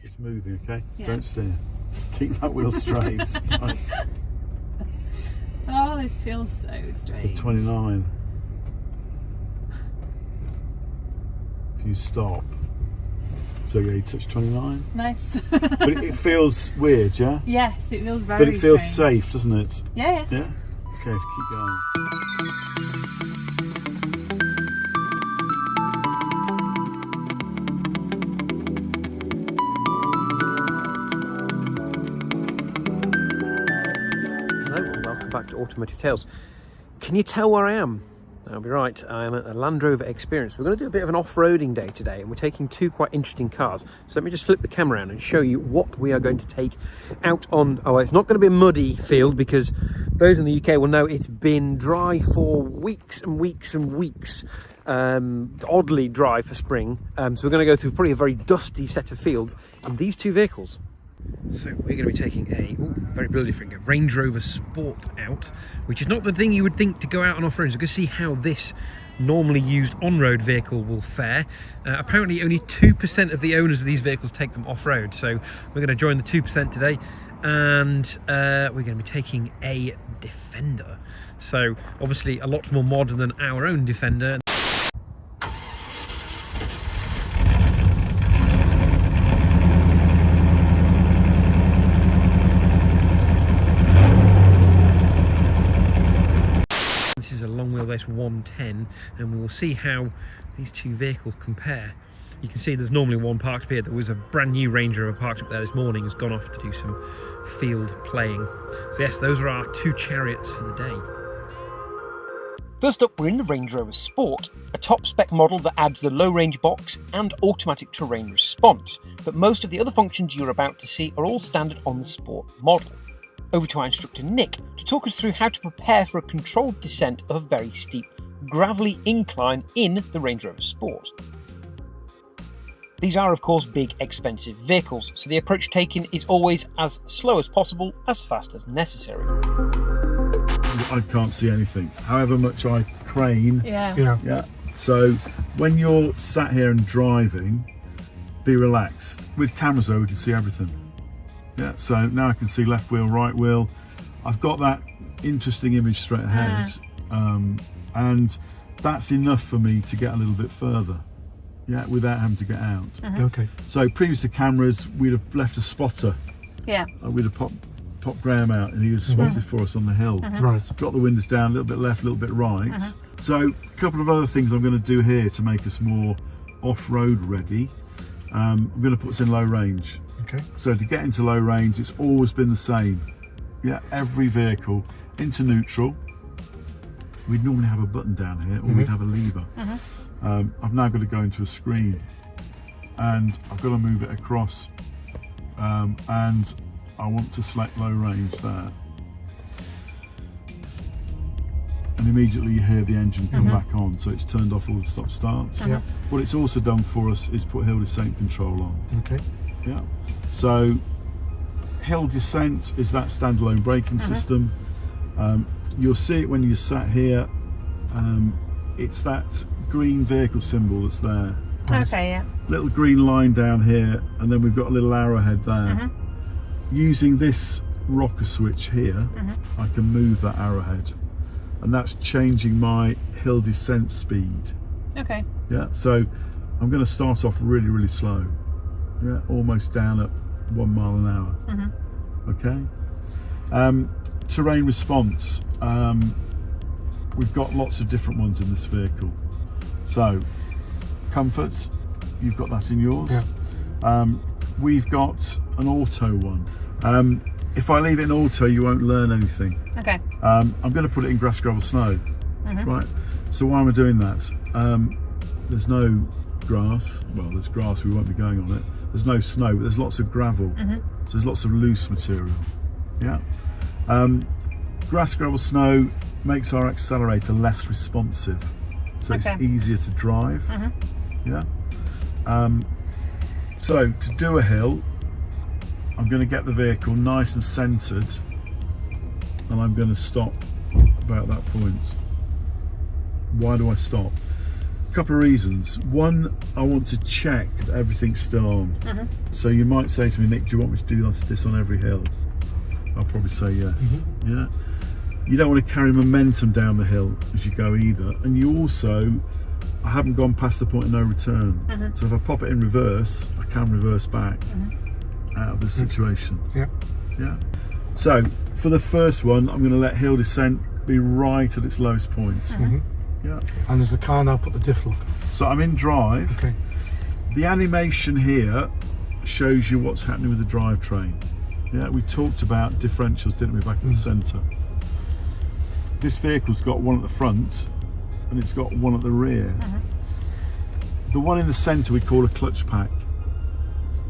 It's moving, okay? Yeah. Don't steer. Keep that wheel straight. Right. Oh, this feels so strange. So 29. If you stop. So yeah, you touch 29. Nice. But it feels weird, yeah? Yes, it feels very But it feels strange. safe, doesn't it? Yeah, yeah. Yeah? Okay, keep going. Hello and welcome back to Automotive Tales. Can you tell where I am? I'll be right, I am at the Land Rover Experience. We're going to do a bit of an off-roading day today and we're taking two quite interesting cars. So let me just flip the camera around and show you what we are going to take out on... Oh, it's not going to be a muddy field because those in the UK will know it's been dry for weeks and weeks and weeks. Oddly dry for spring. So we're going to go through probably a very dusty set of fields in these two vehicles. So we're going to be taking a very beautiful Range Rover Sport out, which is not the thing you would think to go out on off-road. So we're going to see how this normally used on-road vehicle will fare. Apparently only 2% of the owners of these vehicles take them off-road, so we're going to join the 2% today, and we're going to be taking a Defender. So obviously a lot more modern than our own Defender. This is a long wheelbase 110 and we will see how these two vehicles compare. You can see there's normally one parked up here. There was a brand new Range Rover parked up there this morning, has gone off to do some field playing. So yes, those are our two chariots for the day. First up, we're in the Range Rover Sport, a top spec model that adds the low range box and automatic terrain response, but most of the other functions you're about to see are all standard on the Sport model. Over to our instructor Nick to talk us through how to prepare for a controlled descent of a very steep, gravelly incline in the Range Rover Sport. These are of course big, expensive vehicles, so the approach taken is always as slow as possible, as fast as necessary. I can't see anything. However much I crane. Yeah. So when you're sat here and driving, be relaxed. With cameras though, we can see everything. Yeah, so now I can see left wheel, right wheel. I've got that interesting image straight ahead, and that's enough for me to get a little bit further, yeah, without having to get out. Okay. So previous to cameras, we'd have left a spotter. Yeah. We'd have popped Graham out, and he was spotted for us on the hill. Right. Got the windows down, a little bit left, a little bit right. So a couple of other things I'm going to do here to make us more off-road ready. I'm going to put us in low range. Okay. So to get into low range, it's always been the same. Yeah, every vehicle into neutral. We'd normally have a button down here, or we'd have a lever. I've now got to go into a screen, and I've got to move it across, and I want to select low range there. And immediately you hear the engine come back on, so it's turned off all the stop starts. Yeah. What it's also done for us is put hill descent control on. Okay. Yeah. So hill descent is that standalone braking system. You'll see it when you're sat here. It's that green vehicle symbol that's there. Okay, yeah. Little green line down here, and then we've got a little arrowhead there. Using this rocker switch here, I can move that arrowhead, and that's changing my hill descent speed. Okay. Yeah, so I'm going to start off really, really slow. Yeah, almost down at 1 mile an hour. Okay. Terrain response. We've got lots of different ones in this vehicle. So, comforts, you've got that in yours. Yeah. We've got an auto one. If I leave it in auto, you won't learn anything. Okay. I'm going to put it in grass, gravel, snow. Right. So why am I doing that? There's no grass. Well, there's grass. We won't be going on it. There's no snow, but there's lots of gravel. So there's lots of loose material. Yeah. Grass, gravel, snow makes our accelerator less responsive, so it's easier to drive. Yeah. So to do a hill, I'm going to get the vehicle nice and centered, and I'm going to stop about that point. Why do I stop? couple of reasons. One, I want to check that everything's still on. So you might say to me, Nick, do you want me to do this on every hill? I'll probably say yes. Yeah. You don't want to carry momentum down the hill as you go either. And you also, I haven't gone past the point of no return. So if I pop it in reverse, I can reverse back out of this situation. Yeah. So for the first one, I'm going to let hill descent be right at its lowest point. Yeah. And does the car now put the diff lock? So I'm in drive. Okay. The animation here shows you what's happening with the drivetrain. Yeah, we talked about differentials, didn't we, back in the centre. This vehicle's got one at the front and it's got one at the rear. The one in the centre we call a clutch pack.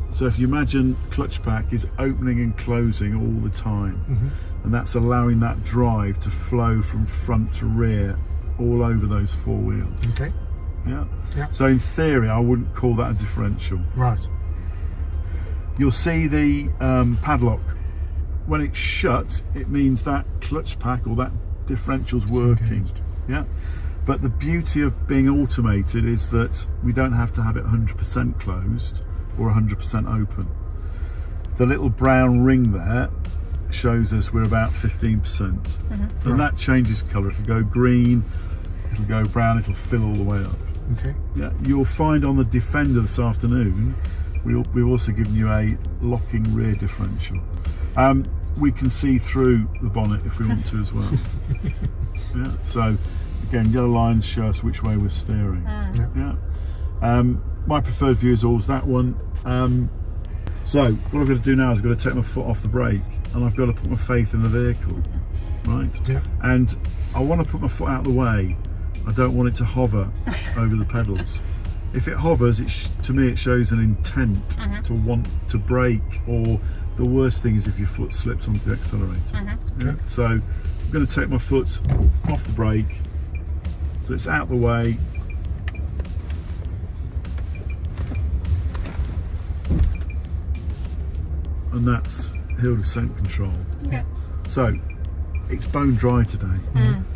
So if you imagine clutch pack is opening and closing all the time, and that's allowing that drive to flow from front to rear all over those four wheels. Okay. Yeah. Yeah. So in theory, I wouldn't call that a differential. Right. You'll see the padlock. When it's shut, it means that clutch pack or that differential's working. Engaged. Yeah. But the beauty of being automated is that we don't have to have it 100% closed or 100% open. The little brown ring there shows us we're about 15%. And that changes colour. It'll go green, it'll go brown, it'll fill all the way up. Okay. Yeah, you'll find on the Defender this afternoon, we've also given you a locking rear differential. We can see through the bonnet if we want to as well. Yeah, so again, yellow lines show us which way we're steering. Yeah. My preferred view is always that one. So what I've got to do now is I've got to take my foot off the brake and I've got to put my faith in the vehicle, right? Yeah. And I want to put my foot out of the way. I don't want it to hover over the pedals. If it hovers, to me it shows an intent to want to brake, or the worst thing is if your foot slips onto the accelerator. Yeah? So I'm going to take my foot off the brake, so it's out the way. And that's hill descent control. So it's bone dry today.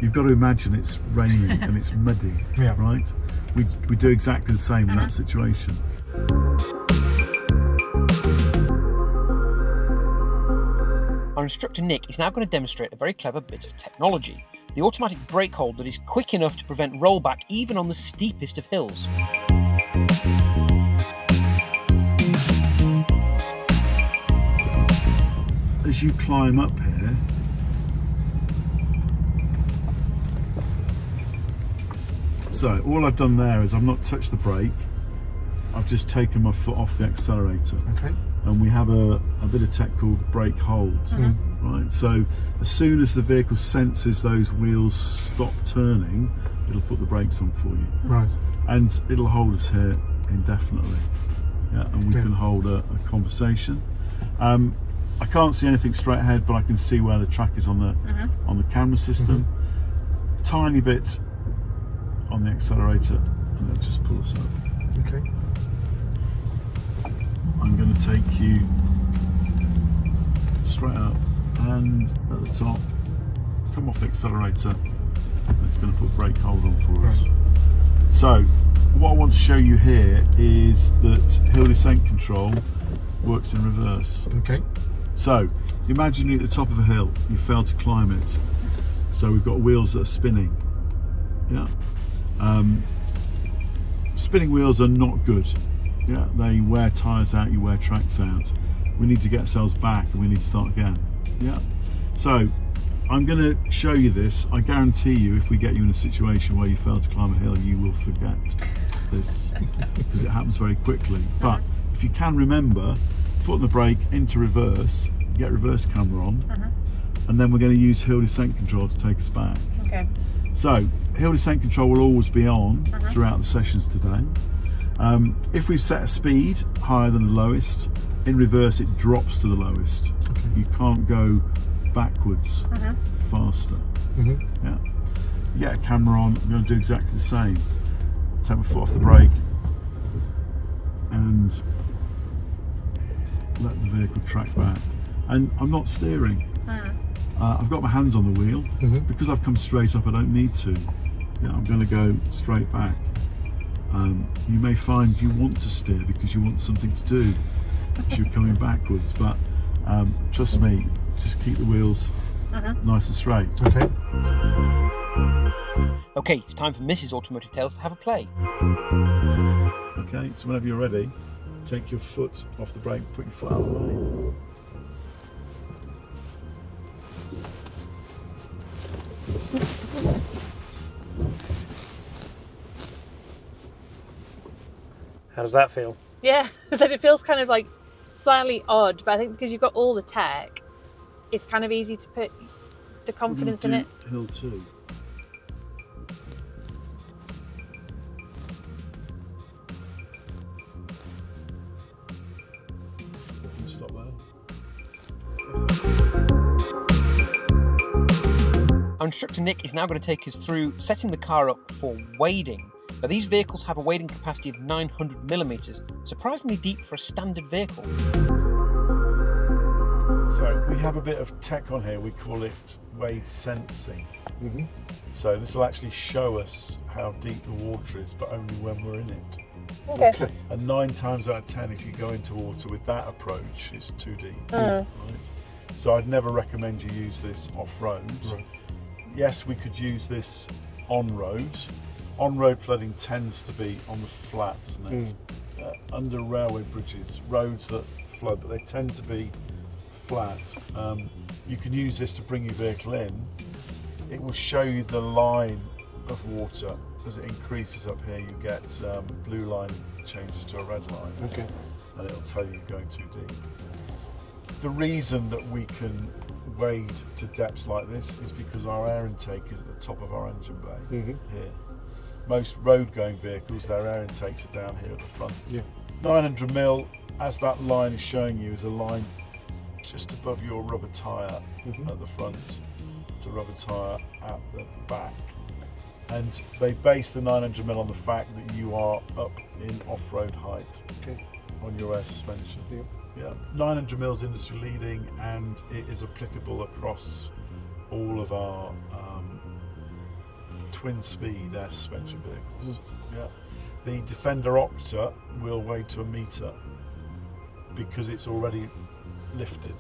You've got to imagine it's raining and it's muddy, right? We do exactly the same in that situation. Our instructor Nick is now going to demonstrate a very clever bit of technology. The automatic brake hold that is quick enough to prevent rollback even on the steepest of hills. As you climb up here, so all I've done there is I've not touched the brake, I've just taken my foot off the accelerator. Okay. And we have a bit of tech called brake holds, right? So as soon as the vehicle senses those wheels stop turning, it'll put the brakes on for you. Right. And it'll hold us here indefinitely. Yeah, and we can hold a conversation. I can't see anything straight ahead, but I can see where the track is on the camera system. Tiny bit on the accelerator, and it'll just pull us up. Okay. I'm going to take you straight up and at the top, come off the accelerator, and it's going to put brake hold on for us. So what I want to show you here is that hill descent control works in reverse. Okay. So imagine you're at the top of a hill, you failed to climb it, so we've got wheels that are spinning. Yeah. Spinning wheels are not good. Yeah, they wear tyres out, you wear tracks out. We need to get ourselves back and we need to start again. Yeah. So I'm going to show you this. I guarantee you, if we get you in a situation where you fail to climb a hill, you will forget this because it happens very quickly. But if you can remember, foot on the brake, into reverse, get reverse camera on, and then we're going to use hill descent control to take us back. Okay. So hill descent control will always be on throughout the sessions today. If we've set a speed higher than the lowest, in reverse it drops to the lowest. You can't go backwards faster. Yeah. You get a camera on, I'm going to do exactly the same. Take my foot off the brake and let the vehicle track back. And I'm not steering. I've got my hands on the wheel. Because I've come straight up, I don't need to. Yeah, I'm going to go straight back. You may find you want to steer because you want something to do as you're coming backwards, but trust me, just keep the wheels nice and straight. Okay. Okay, it's time for Mrs. Automotive Tales to have a play. Okay, so whenever you're ready, take your foot off the brake, put your foot out of the way. How does that feel? Yeah, so it feels kind of like slightly odd, but I think because you've got all the tech, it's kind of easy to put the confidence in it. Hill 2. Stop there. Our instructor Nick is now going to take us through setting the car up for wading. Now, these vehicles have a wading capacity of 900 millimetres, surprisingly deep for a standard vehicle. So we have a bit of tech on here, we call it wade sensing. So this will actually show us how deep the water is, but only when we're in it. Okay. And 9 times out of 10, if you go into water with that approach, it's too deep. Right? So I'd never recommend you use this off-road. Right. Yes, we could use this on-road. On-road flooding tends to be on the flat, doesn't it? Under railway bridges, roads that flood, but they tend to be flat. You can use this to bring your vehicle in. It will show you the line of water. As it increases up here, you get blue line changes to a red line. Okay. And it'll tell you you're going too deep. The reason that we can wade to depths like this is because our air intake is at the top of our engine bay here. Most road-going vehicles, their air intakes are down here at the front. 900 mil, as that line is showing you, is a line just above your rubber tyre at the front to rubber tyre at the back. And they base the 900 mil on the fact that you are up in off-road height on your air suspension. 900 mil is industry leading, and it is applicable across all of our twin speed air suspension vehicles. The Defender Octa will weigh to a metre because it's already lifted.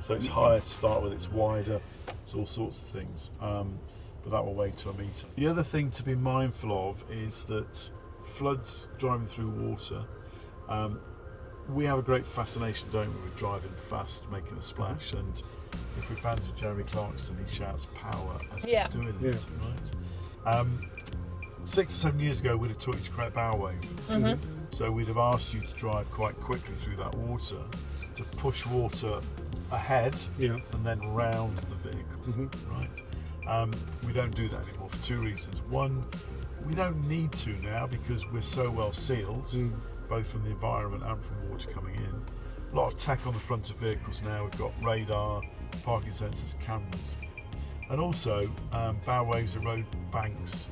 So it's higher to start with, it's wider, it's all sorts of things. But that will weigh to a metre. The other thing to be mindful of is that floods driving through water, we have a great fascination, don't we, with driving fast, making a splash, and if we fancy Jeremy Clarkson, he shouts power as he's doing it, right? 6 or 7 years ago, we'd have taught you to create bow wave. So we'd have asked you to drive quite quickly through that water, to push water ahead and then round the vehicle, right? We don't do that anymore for 2 reasons. One, we don't need to now because we're so well sealed, both from the environment and from water coming in. A lot of tech on the front of vehicles now. We've got radar, parking sensors, cameras. And also, bow waves erode banks,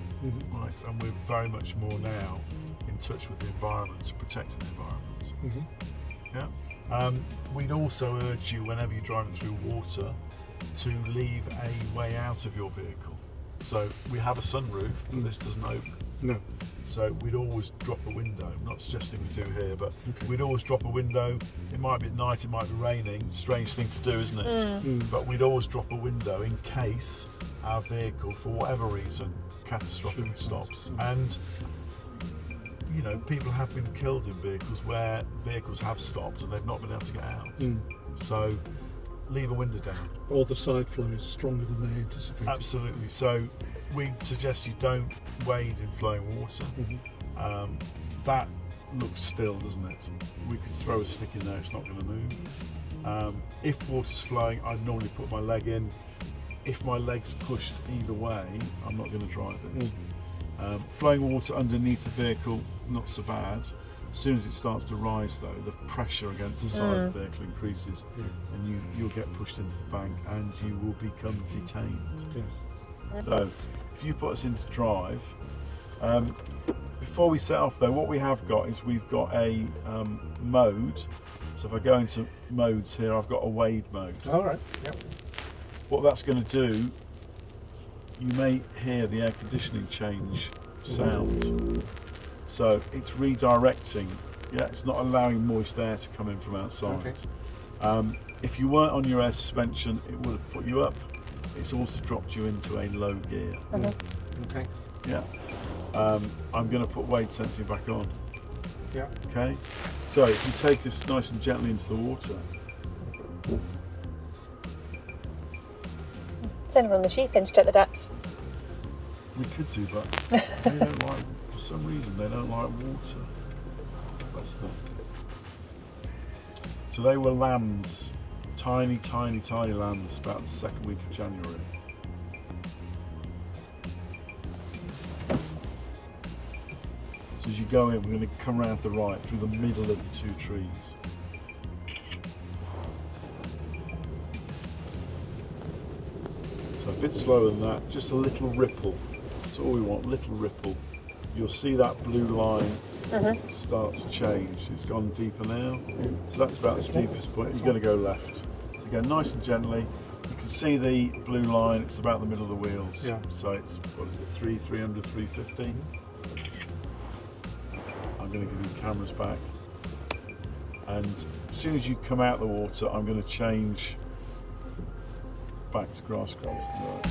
right? And we're very much more now in touch with the environment, protecting the environment. We'd also urge you, whenever you're driving through water, to leave a way out of your vehicle. So we have a sunroof, but this doesn't open. So we'd always drop a window. I'm not suggesting we do here, but we'd always drop a window. It might be at night, it might be raining. Strange thing to do, isn't it? But we'd always drop a window in case our vehicle, for whatever reason, catastrophically stops. And you know, people have been killed in vehicles where vehicles have stopped and they've not been able to get out. So leave a window down. Or the side flow is stronger than they anticipated. Absolutely. So we suggest you don't wade in flowing water. That looks still, doesn't it? We could throw a stick in there, it's not going to move. If water's flowing, I'd normally put my leg in. If my leg's pushed either way, I'm not going to drive it. Flowing water underneath the vehicle, not so bad. As soon as it starts to rise though, the pressure against the side of the vehicle increases and you'll get pushed into the bank and you will become detained. So if you put us into drive, before we set off though, what we have got is we've got a mode. So if I go into modes here, I've got a wade mode. Alright, What that's going to do, you may hear the air conditioning change sound. So it's redirecting. Yeah, it's not allowing moist air to come in from outside. Okay. If you weren't on your air suspension, it would have put you up. It's also dropped you into a low gear. Okay. Yeah. I'm going to put weight sensing back on. Yeah. Okay. So if you take this nice and gently into the water. Send them on the sheep in to check the depth. We could do, but they don't like, for some reason, they don't like water. That's the. So they were lambs, tiny, tiny, tiny lambs, about the second week of January. So as you go in, we're going to come around to the right through the middle of the 2 trees. So a bit slower than that, just a little ripple. That's all we want, little ripple. You'll see that blue line starts to change. It's gone deeper now. So that's about the deepest point. You're going to go left. So go nice and gently. You can see the blue line, it's about the middle of the wheels. Yeah. So it's, what is it, 300, 350? I'm going to give you the cameras back. And as soon as you come out of the water, I'm going to change back to grass grade. Right.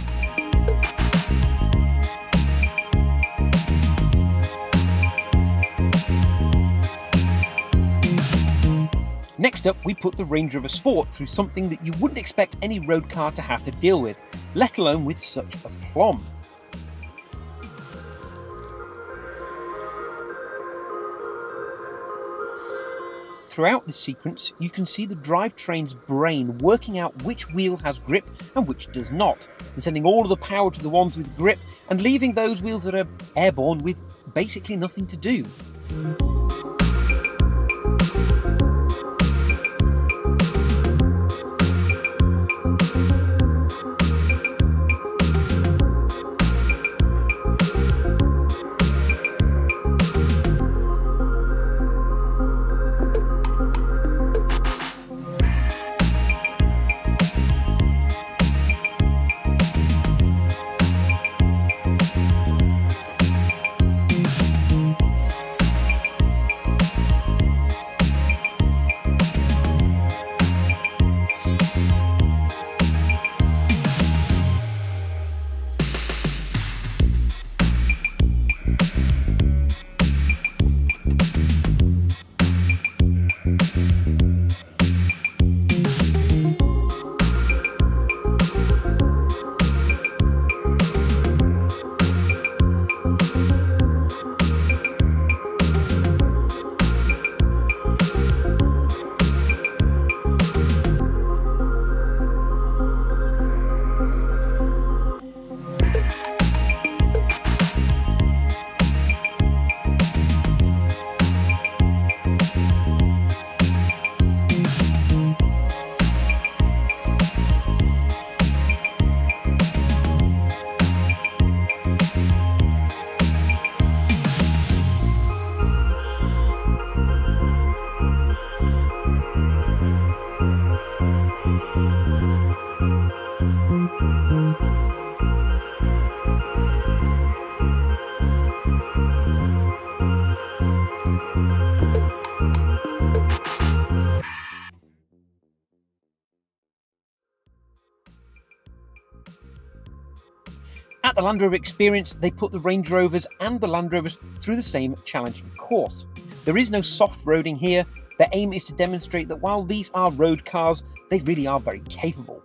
Next up, we put the Range Rover Sport through something that you wouldn't expect any road car to have to deal with, let alone with such aplomb. Throughout this sequence, you can see the drivetrain's brain working out which wheel has grip and which does not, and sending all of the power to the ones with grip and leaving those wheels that are airborne with basically nothing to do. At the Land Rover Experience, they put the Range Rovers and the Land Rovers through the same challenging course. There is no soft roading here. Their aim is to demonstrate that while these are road cars, they really are very capable.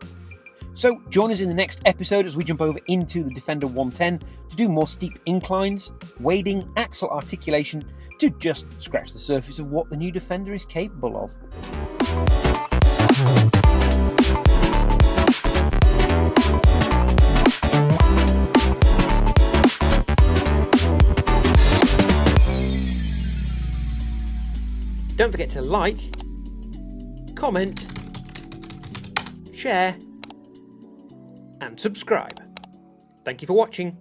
So join us in the next episode as we jump over into the Defender 110 to do more steep inclines, wading, axle articulation, to just scratch the surface of what the new Defender is capable of. Don't forget to like, comment, share, and subscribe. Thank you for watching.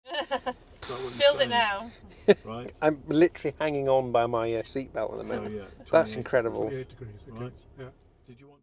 Feels it now. Right. I'm literally hanging on by my seatbelt at the moment. So, yeah, That's 28 incredible. 28 degrees. Okay. Right. Yeah. Did you want